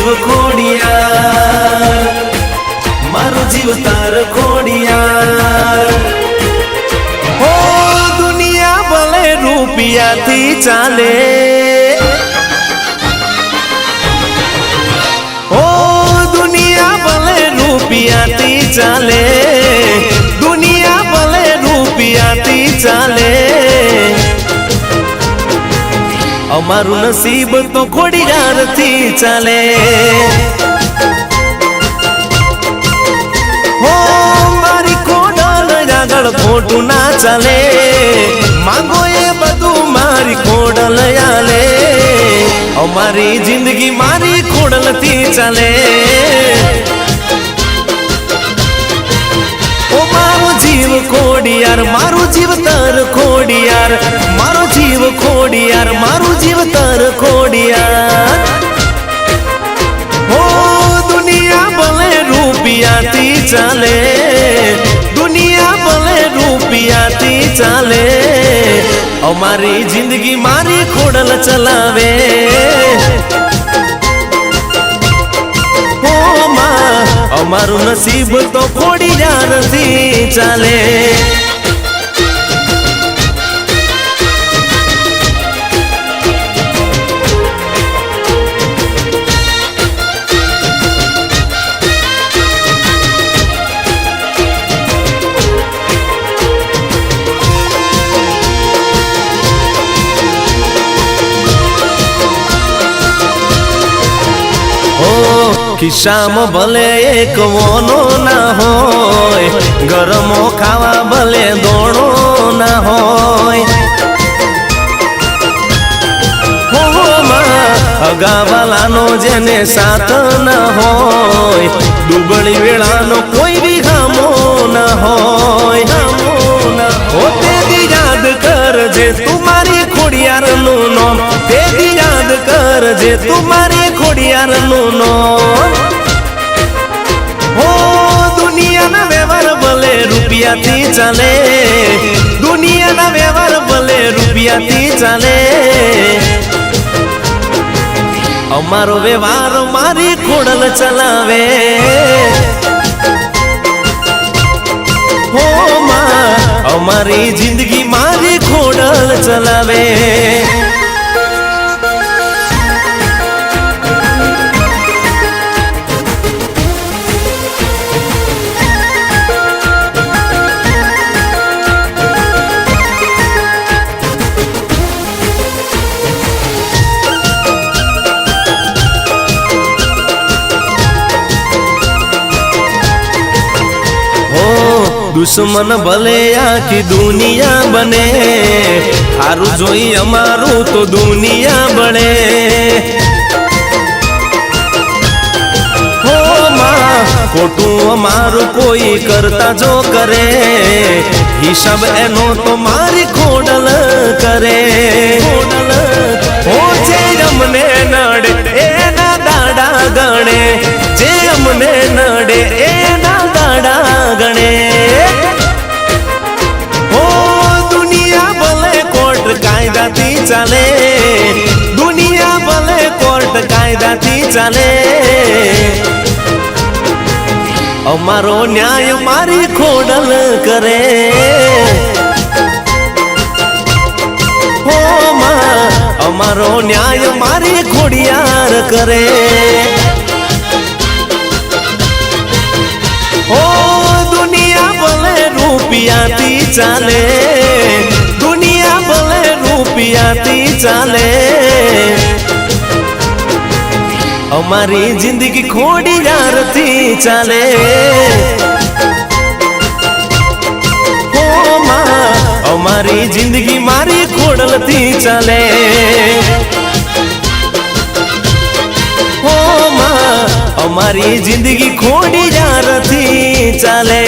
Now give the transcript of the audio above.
जीव खोडियार, मारो जीव तार खोडियार। ओ दुनिया भले रूपिया थी चाले, ओ दुनिया भले रूपिया थी चाले, दुनिया भले रूपिया थी चाले। अमारू नसीब तो खोडियार थी चाले। हो मारी खोडल आगळ खोटू ना चाले, मांगो ए बधु मारी खोडल आले। अमारी जिंदगी मारी खोडल थी चाले। ओ मारो जीव खोडियार, मारो जीव तर खोडियार, मारो जीव खोडियार, मारो जीव तर खोडियार। ओ दुनिया भले रूपिया थी चाले, दुनिया भले रूपिया थी चाले। अमारी जिंदगी मारी खोडल चलावे। अमारू नसीब तो खोडियार थी चाले। खिस्साम भले एक वोनो ना होय, गरमो खावा भले दोणो ना होय। हो अगावालानो जेने साथ ना होय, दुबळी वेळानो कोई भी गामो ना होय। हो तेदी याद कर जे तुम्हारी खोडियार नु नाम, तेदी याद कर जे तुम्हारी खोडियार नु नाम। हो दुनिया ना व्यवहार भले रूपिया थी चाले, दुनिया ना व्यवहार भले रूपिया थी चाले। अमारो व्यवहार मारी खोडल चलावे। हो अमारी जिंदगी मारी खोडल चलावे। दुश्मन भले आखी दुनिया बने, हारू जोई अमारू तो दुनिया बने। हो खोटू अमारू कोई करता जो करे, हिसाब एनो तो मारी खोडल करे। हो जे अमने नडे एना दाड़ा गणे, जे अमने नडे एना दाड़ा गणे। कायदा थी चाले, दुनिया भले कोर्ट कायदा थी चाले। अमारो न्याय मारी खोडल करे। हो अमारो न्याय मारी खोडियार करे। ओ दुनिया भले रूपिया थी चाले, दुनिया भले रूपिया थी चाले। अमारी जिंदगी खोडियार थी चाले। हो अमारी जिंदगी मारी खोडल थी चाले। हो अमारी जिंदगी खोडियार थी चाले।